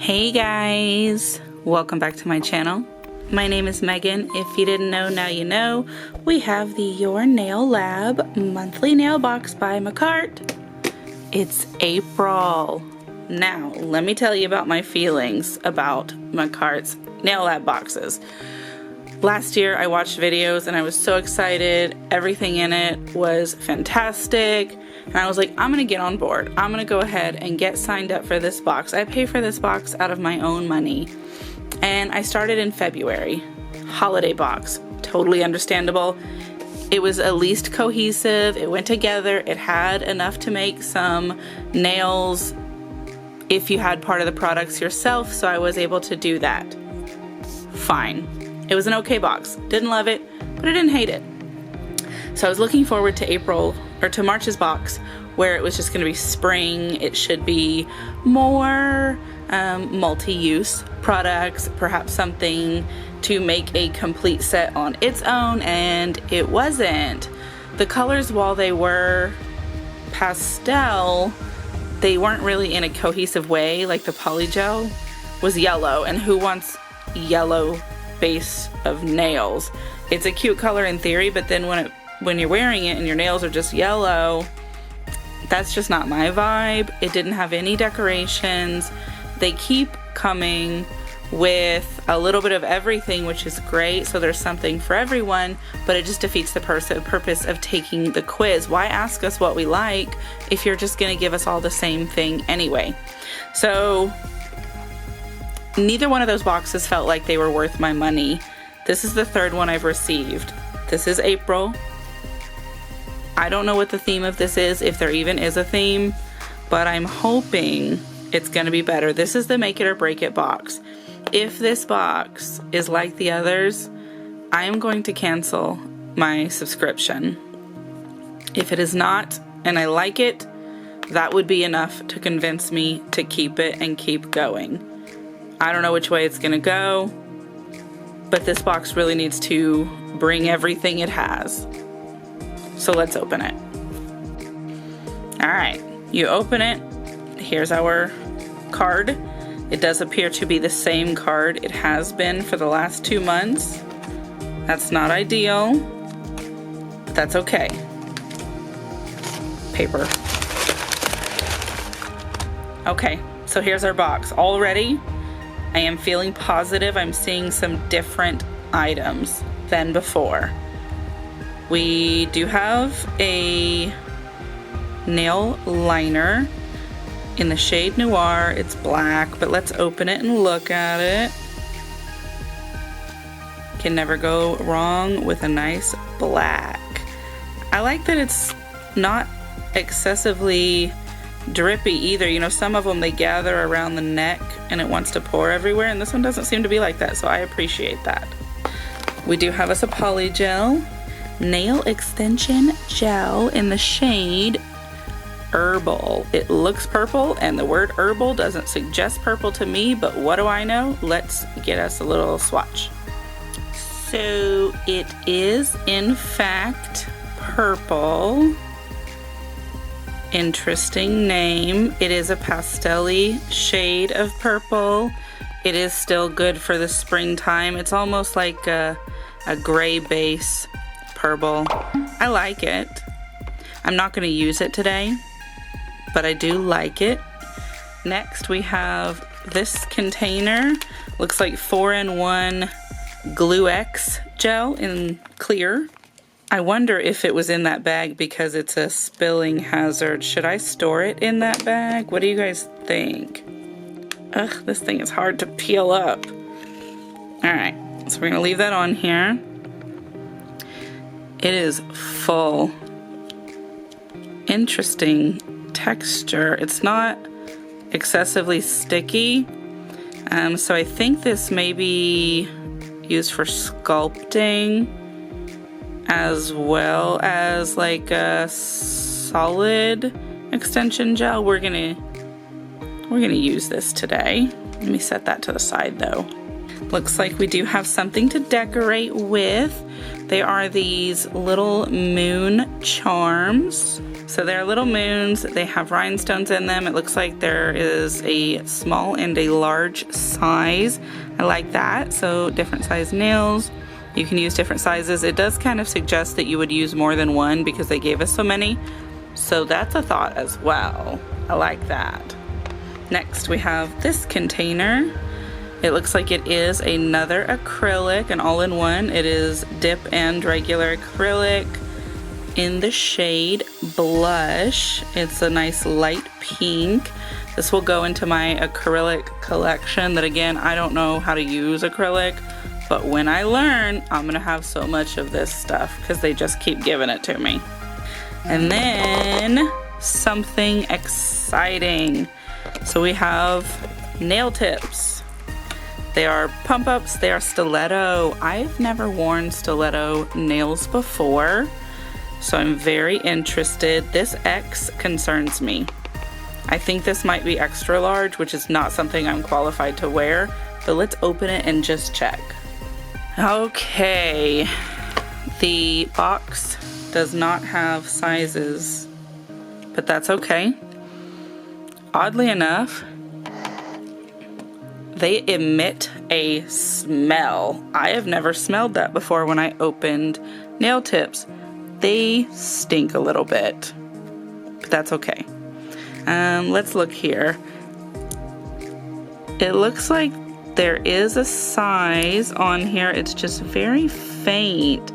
Hey guys, welcome back to my channel. My name is Megan. If you didn't know, now you know. We have the Your Nail Lab monthly nail box by Makartt. It's April. Now, let me tell you about my feelings about Makartt's nail lab boxes. Last year I watched videos and I was so excited. Everything in it was fantastic. And I was like, I'm gonna get on board. I'm gonna go ahead and get signed up for this box. I pay for this box out of my own money. And I started in February. Holiday box, totally understandable. It was at least cohesive, it went together, it had enough to make some nails if you had part of the products yourself, so I was able to do that. Fine. It was an okay box. Didn't love it, but I didn't hate it. So I was looking forward to March's box, where it was just gonna be spring. It should be more multi-use products, perhaps something to make a complete set on its own, and it wasn't. The colors, while they were pastel, they weren't really in a cohesive way. Like the polygel was yellow, and who wants yellow base of nails? It's a cute color in theory, but then when you're wearing it and your nails are just yellow, that's just not my vibe. It didn't have any decorations. They keep coming with a little bit of everything, which is great, so there's something for everyone, but it just defeats the purpose of taking the quiz. Why ask us what we like if you're just gonna give us all the same thing anyway? So neither one of those boxes felt like they were worth my money. This is the third one I've received. This is April. I don't know what the theme of this is, if there even is a theme, but I'm hoping it's gonna be better. This is the make it or break it box. If this box is like the others, I am going to cancel my subscription. If it is not, and I like it, that would be enough to convince me to keep it and keep going. I don't know which way it's gonna go, but this box really needs to bring everything it has. So let's open it. All right, you open it. Here's our card. It does appear to be the same card it has been for the last 2 months. That's not ideal, but that's okay. Paper. Okay, so here's our box. Already, I am feeling positive. I'm seeing some different items than before. We do have a nail liner in the shade Noir. It's black, but let's open it and look at it. Can never go wrong with a nice black. I like that it's not excessively drippy either. You know, some of them, they gather around the neck and it wants to pour everywhere, and this one doesn't seem to be like that, so I appreciate that. We do have us a polygel nail extension gel in the shade Herbal. It looks purple, and the word herbal doesn't suggest purple to me, but what do I know? Let's get us a little swatch. So it is in fact purple. Interesting name. It is a pastel-y shade of purple. It is still good for the springtime. It's almost like a gray base purple. I like it. I'm not going to use it today, but I do like it. Next we have this container. Looks like 4-in-1 Glue X gel in clear. I wonder if it was in that bag because it's a spilling hazard. Should I store it in that bag? What do you guys think? Ugh, this thing is hard to peel up. Alright, so we're gonna leave that on here. It is full. Interesting texture. It's not excessively sticky. So I think this may be used for sculpting as well as like a solid extension gel. We're gonna use this today. Let me set that to the side though. Looks like we do have something to decorate with. They are these little moon charms. So they're little moons. They have rhinestones in them. It looks like there is a small and a large size. I like that. So different size nails. You can use different sizes. It does kind of suggest that you would use more than one because they gave us so many. So that's a thought as well. I like that. Next we have this container. It looks like it is another acrylic, an all-in-one. It is dip and regular acrylic in the shade Blush. It's a nice light pink. This will go into my acrylic collection that, again, I don't know how to use acrylic, but when I learn, I'm gonna have so much of this stuff because they just keep giving it to me. And then something exciting. So we have nail tips. They are pump ups, they are stiletto. I've never worn stiletto nails before, so I'm very interested. This X concerns me. I think this might be extra large, which is not something I'm qualified to wear, but let's open it and just check. Okay, the box does not have sizes, but that's okay. Oddly enough, they emit a smell. I have never smelled that before when I opened nail tips. They stink a little bit, but that's okay. Let's look here. It looks like there is a size on here. It's just very faint.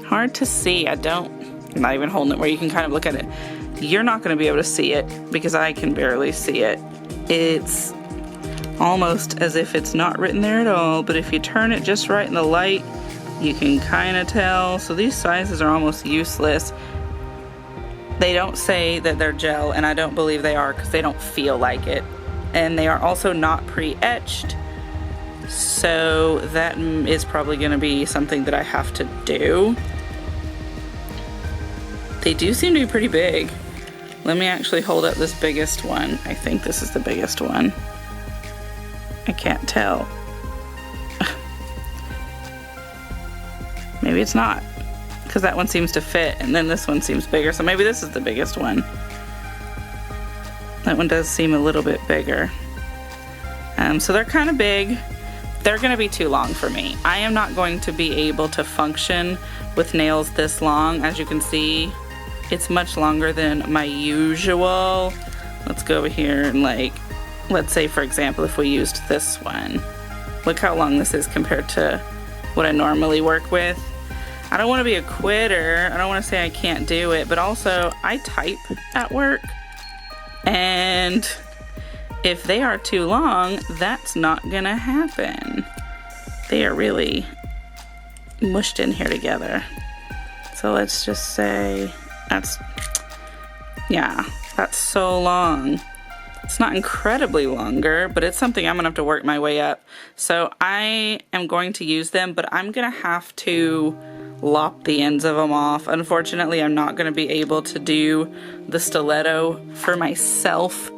Hard to see. I'm not even holding it where you can kind of look at it. You're not going to be able to see it because I can barely see it. It's almost as if it's not written there at all, but if you turn it just right in the light, you can kind of tell. So these sizes are almost useless. They don't say that they're gel, and I don't believe they are because they don't feel like it. And they are also not pre-etched, so that is probably going to be something that I have to do. They do seem to be pretty big. Let me actually hold up this biggest one. I think this is the biggest one. I can't tell. Maybe it's not, because that one seems to fit, and then this one seems bigger, so maybe this is the biggest one. That one does seem a little bit bigger. So they're kind of big. They're gonna be too long for me. I am not going to be able to function with nails this long. As you can see, it's much longer than my usual. Let's go over here and let's say, for example, if we used this one. Look how long this is compared to what I normally work with. I don't want to be a quitter. I don't want to say I can't do it, but also I type at work, and if they are too long, that's not gonna happen. They are really mushed in here together. So let's just say that's so long. It's not incredibly longer, but it's something I'm gonna have to work my way up. So I am going to use them, but I'm gonna have to lop the ends of them off. Unfortunately, I'm not gonna be able to do the stiletto for myself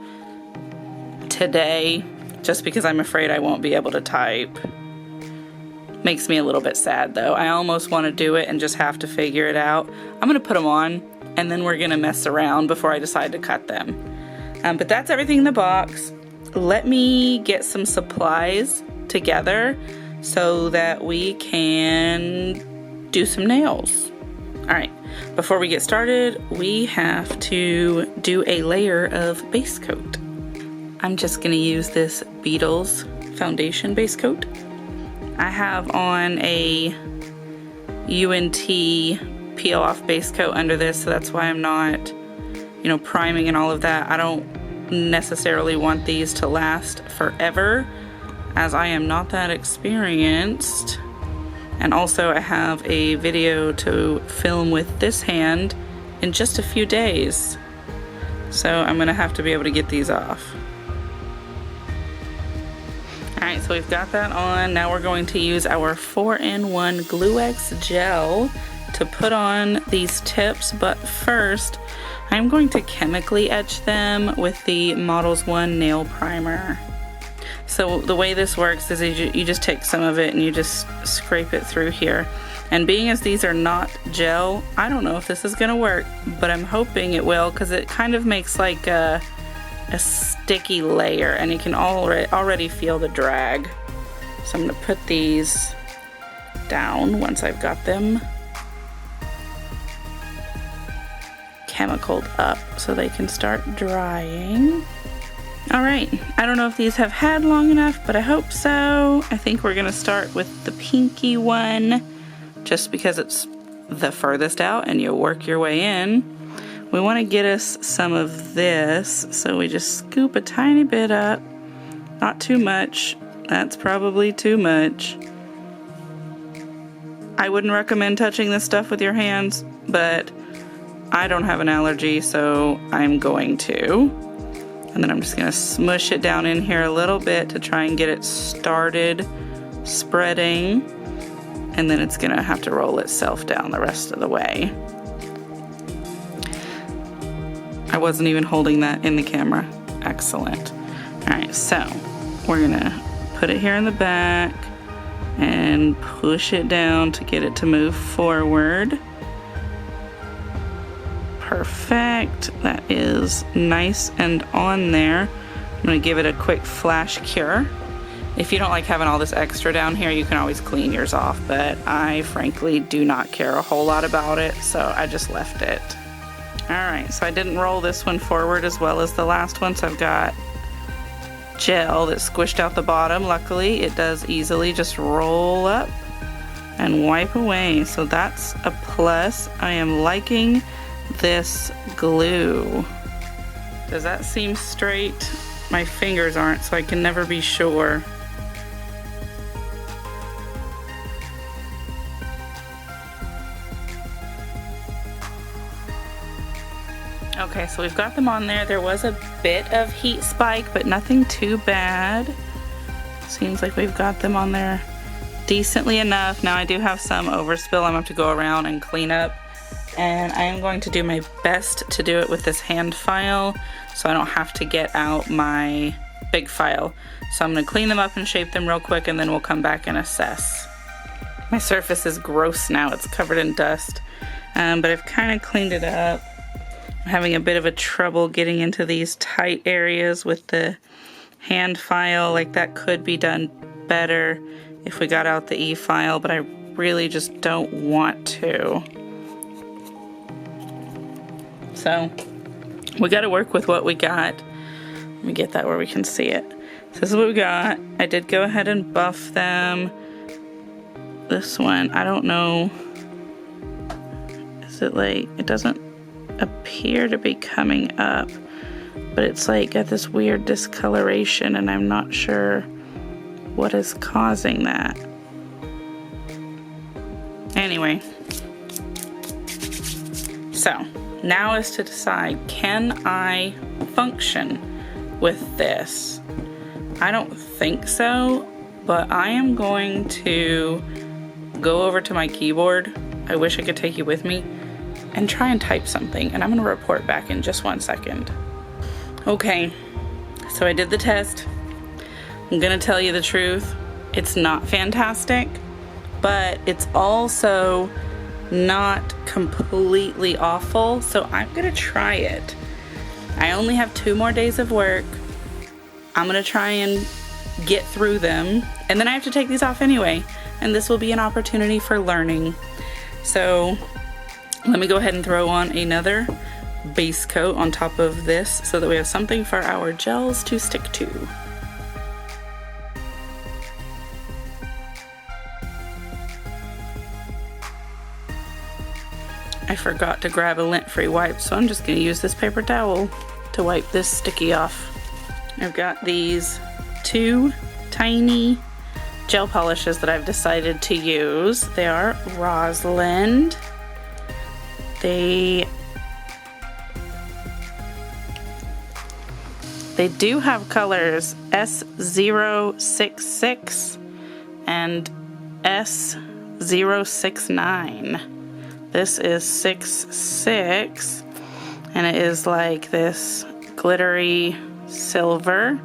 today, just because I'm afraid I won't be able to type. Makes me a little bit sad though. I almost want to do it and just have to figure it out. I'm gonna put them on, and then we're gonna mess around before I decide to cut them. But that's everything in the box. Let me get some supplies together so that we can do some nails. All right, before we get started, we have to do a layer of base coat. I'm just gonna use this Beetles foundation base coat. I have on a UNT peel off base coat under this, so that's why I'm not, priming and all of that. I don't necessarily want these to last forever, as I am not that experienced. And also I have a video to film with this hand in just a few days, so I'm gonna have to be able to get these off. Alright, so we've got that on. Now we're going to use our 4-in-1 Glue X gel to put on these tips, but first I'm going to chemically etch them with the Models 1 nail primer. So the way this works is you just take some of it and you just scrape it through here. And being as these are not gel, I don't know if this is gonna work, but I'm hoping it will, because it kind of makes like a sticky layer, and you can already feel the drag. So I'm gonna put these down once I've got them chemicaled up so they can start drying. All right, I don't know if these have had long enough, but I hope so. I think we're gonna start with the pinky one, just because it's the furthest out and you work your way in. We wanna get us some of this, so we just scoop a tiny bit up, not too much. That's probably too much. I wouldn't recommend touching this stuff with your hands, but I don't have an allergy, so I'm going to. And then I'm just gonna smush it down in here a little bit to try and get it started spreading. And then it's gonna have to roll itself down the rest of the way. I wasn't even holding that in the camera. Excellent. All right, so we're gonna put it here in the back and push it down to get it to move forward. Perfect. That is nice and on there. I'm gonna give it a quick flash cure. If you don't like having all this extra down here, you can always clean yours off, but I frankly do not care a whole lot about it, so I just left it. All right, so I didn't roll this one forward as well as the last one, so I've got gel that squished out the bottom. Luckily, it does easily just roll up and wipe away, so that's a plus. I am liking this glue. Does that seem straight? My fingers aren't, so I can never be sure. Okay, so we've got them on there. There was a bit of heat spike, but nothing too bad. Seems like we've got them on there decently enough. Now I do have some overspill I'm going to have to go around and clean up. And I am going to do my best to do it with this hand file so I don't have to get out my big file. So I'm going to clean them up and shape them real quick, and then we'll come back and assess. My surface is gross now. It's covered in dust, but I've kind of cleaned it up. I'm having a bit of a trouble getting into these tight areas with the hand file. Like, that could be done better if we got out the e-file, but I really just don't want to. So we got to work with what we got. Let me get that where we can see it. So this is what we got. I did go ahead and buff them. This one, I don't know. Is it like, it doesn't appear to be coming up, but it's like got this weird discoloration, and I'm not sure what is causing that. Anyway, so now is to decide, can I function with this? I don't think so, but I am going to go over to my keyboard. I wish I could take you with me and try and type something, and I'm gonna report back in just 1 second. Okay, so I did the test. I'm gonna tell you the truth. It's not fantastic, but it's also not completely awful, so I'm gonna try it. I only have 2 more days of work. I'm gonna try and get through them, and then I have to take these off anyway, and this will be an opportunity for learning. So let me go ahead and throw on another base coat on top of this so that we have something for our gels to stick to. I forgot to grab a lint-free wipe, so I'm just going to use this paper towel to wipe this sticky off. I've got these 2 tiny gel polishes that I've decided to use. They are Rosalind. They do have colors S066 and S069. This is 66, and it is like this glittery silver.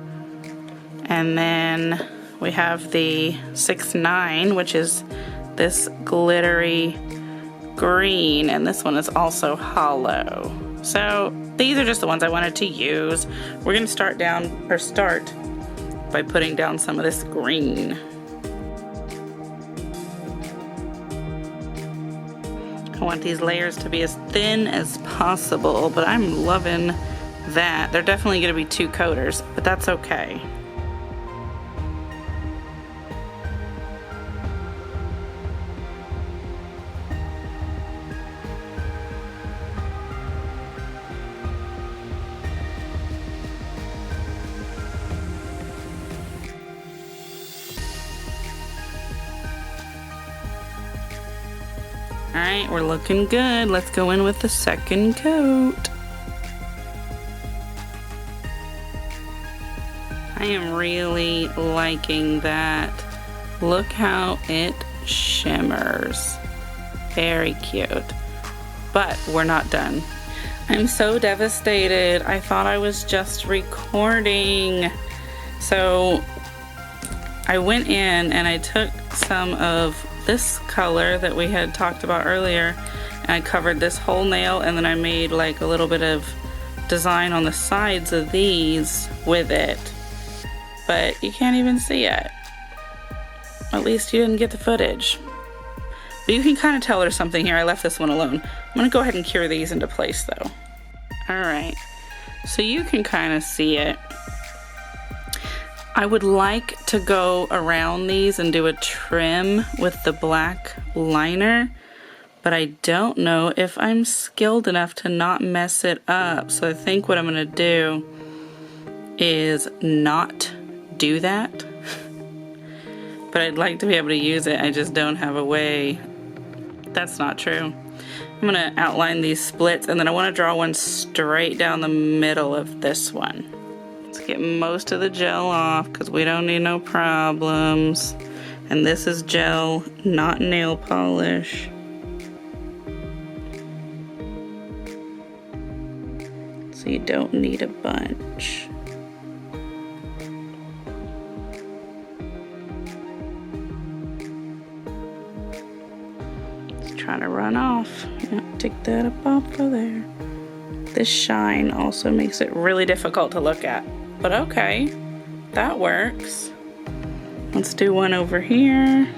And then we have the 6-9, which is this glittery green, and this one is also hollow. So these are just the ones I wanted to use. We're gonna start by putting down some of this green. I want these layers to be as thin as possible, but I'm loving that. They're definitely gonna be 2 coaters, but that's okay. Alright, we're looking good. Let's go in with the second coat. I am really liking that. Look how it shimmers. Very cute. But we're not done. I'm so devastated. I thought I was just recording. So I went in and I took some of this color that we had talked about earlier, and I covered this whole nail, and then I made like a little bit of design on the sides of these with it, but you can't even see it. At least you didn't get the footage, but you can kind of tell there's something here. I left this one alone. I'm gonna go ahead and cure these into place though. Alright, so you can kind of see it. I would like to go around these and do a trim with the black liner, but I don't know if I'm skilled enough to not mess it up. So I think what I'm gonna do is not do that. But I'd like to be able to use it, I just don't have a way. That's not true. I'm gonna outline these splits, and then I wanna draw one straight down the middle of this one. Let's get most of the gel off because we don't need no problems. And this is gel, not nail polish. So you don't need a bunch. It's trying to run off. Yeah, take that up off of there. This shine also makes it really difficult to look at. But okay, that works. Let's do one over here.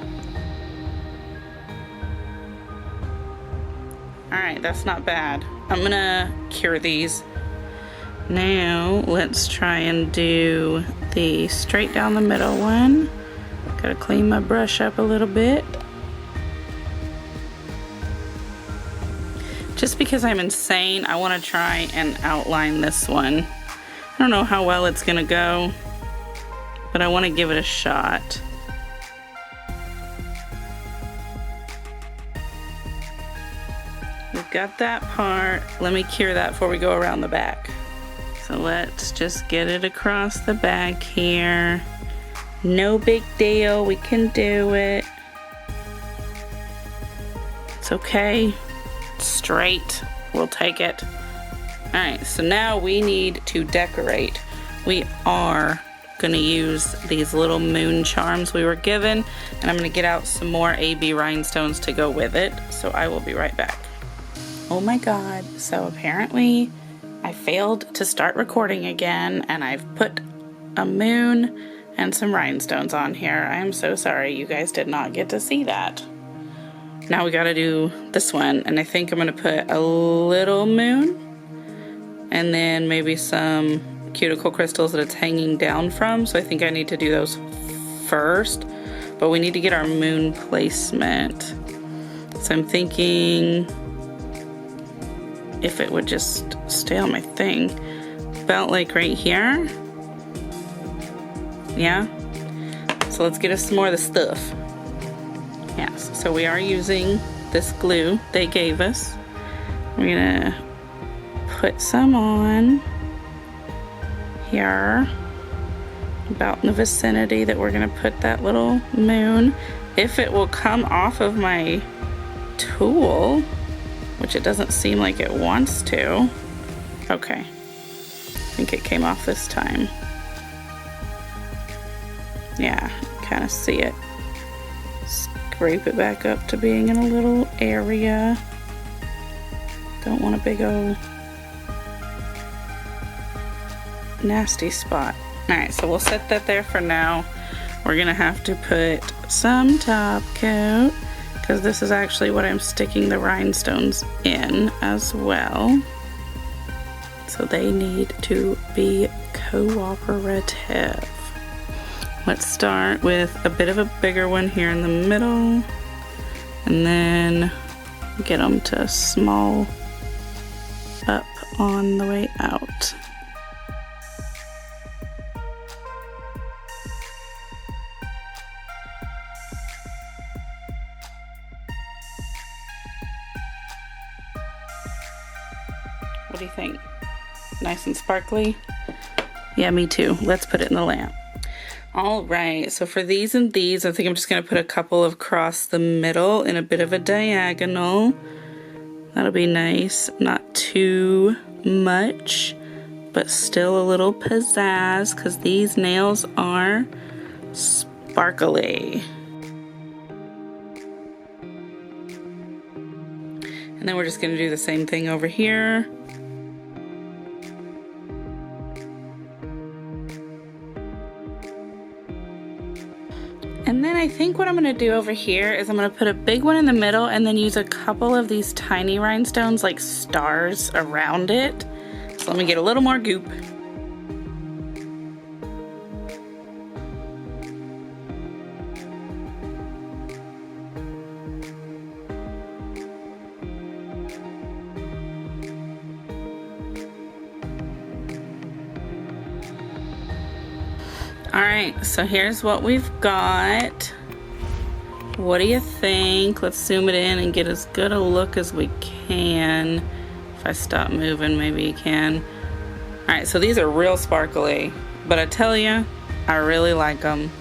Alright, that's not bad. I'm gonna cure these. Now, let's try and do the straight down the middle one. Gotta clean my brush up a little bit. Just because I'm insane, I want to try and outline this one. I don't know how well it's gonna go, but I want to give it a shot. We've got that part. Let me cure that before we go around the back. So let's just get it across the back here. No big deal, we can do it. It's okay. Straight, we'll take it. Alright, so now we need to decorate. We are gonna use these little moon charms we were given, and I'm gonna get out some more AB rhinestones to go with it, so I will be right back. Oh my god, so apparently I failed to start recording again, and I've put a moon and some rhinestones on here. I am so sorry you guys did not get to see that. Now we gotta do this one, and I think I'm gonna put a little moon and then maybe some cuticle crystals that it's hanging down from, so I think I need to do those first, but we need to get our moon placement. So I'm thinking if it would just stay on my thing, about like right here. Yeah, so let's get us some more of the stuff. Yes, so we are using this glue they gave us. We're gonna put some on here, about in the vicinity that we're gonna put that little moon. If it will come off of my tool, which it doesn't seem like it wants to. Okay, I think it came off this time. Yeah, kind of see it. Scrape it back up to being in a little area. Don't want a big old nasty spot. Alright, so we'll set that there for now. We're gonna have to put some top coat, because this is actually what I'm sticking the rhinestones in as well. So they need to be cooperative. Let's start with a bit of a bigger one here in the middle, and then get them to small up on the way out. What do you think? Nice and sparkly? Yeah, me too. Let's put it in the lamp. All right, so for these and these, I think I'm just gonna put a couple across the middle in a bit of a diagonal. That'll be nice, not too much, but still a little pizzazz, because these nails are sparkly. And then we're just gonna do the same thing over here. And then I think what I'm gonna do over here is I'm gonna put a big one in the middle and then use a couple of these tiny rhinestones like stars around it. So let me get a little more goop. Alright, so here's what we've got. What do you think? Let's zoom it in and get as good a look as we can. If I stop moving, maybe you can. Alright, so these are real sparkly, but I tell you, I really like them.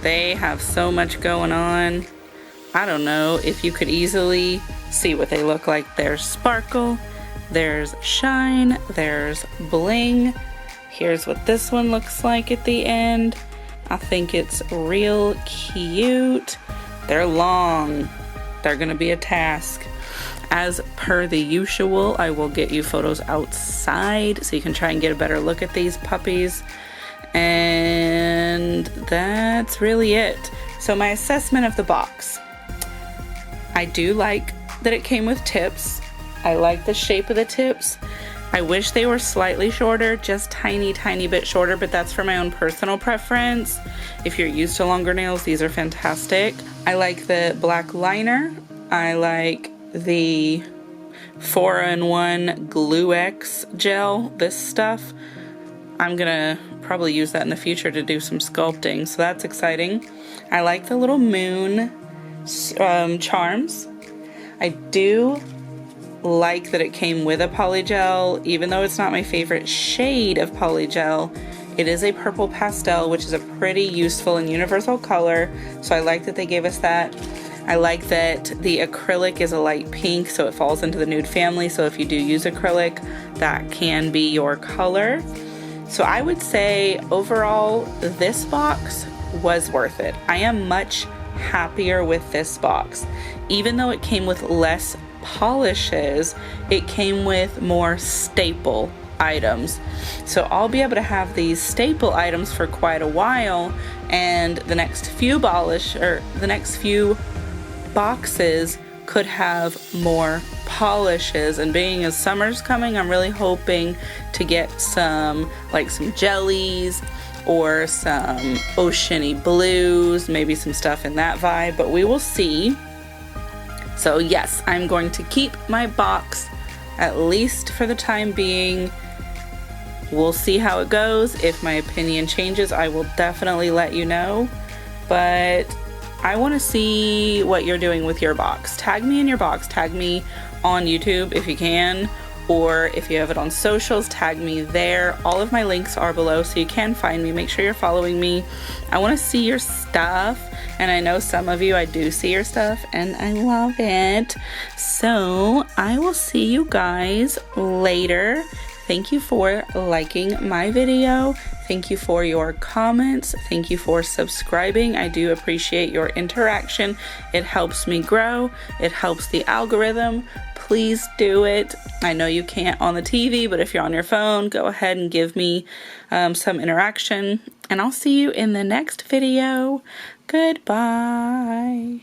They have so much going on. I don't know if you could easily see what they look like. There's sparkle, there's shine, there's bling. Here's what this one looks like at the end. I think it's real cute. They're long. They're gonna be a task. As per the usual, I will get you photos outside so you can try and get a better look at these puppies. And that's really it. So my assessment of the box. I do like that it came with tips. I like the shape of the tips. I wish they were slightly shorter, just tiny bit shorter, but that's for my own personal preference. If you're used to longer nails, these are fantastic. I like the black liner. I like the 4-in-1 Glue X gel, this stuff. I'm gonna probably use that in the future to do some sculpting, so that's exciting. I like the little moon charms. I do like that it came with a polygel, even though it's not my favorite shade of polygel. It is a purple pastel, which is a pretty useful and universal color, so I like that they gave us that. I like that the acrylic is a light pink, so it falls into the nude family, so if you do use acrylic, that can be your color. So I would say overall, this box was worth it. I am much happier with this box. Even though it came with less polishes, it came with more staple items. So I'll be able to have these staple items for quite a while, and the next few boxes could have more polishes. And being as summer's coming, I'm really hoping to get some jellies or some oceany blues, maybe some stuff in that vibe, but we will see. So yes, I'm going to keep my box, at least for the time being. We'll see how it goes. If my opinion changes, I will definitely let you know. But I want to see what you're doing with your box. Tag me in your box. Tag me on YouTube if you can, or if you have it on socials, tag me there. All of my links are below, so you can find me. Make sure you're following me. I want to see your stuff, and I know some of you, I do see your stuff, and I love it. So I will see you guys later. Thank you for liking my video. Thank you for your comments. Thank you for subscribing. I do appreciate your interaction. It helps me grow. It helps the algorithm. Please do it. I know you can't on the TV, but if you're on your phone, go ahead and give me some interaction. And I'll see you in the next video. Goodbye.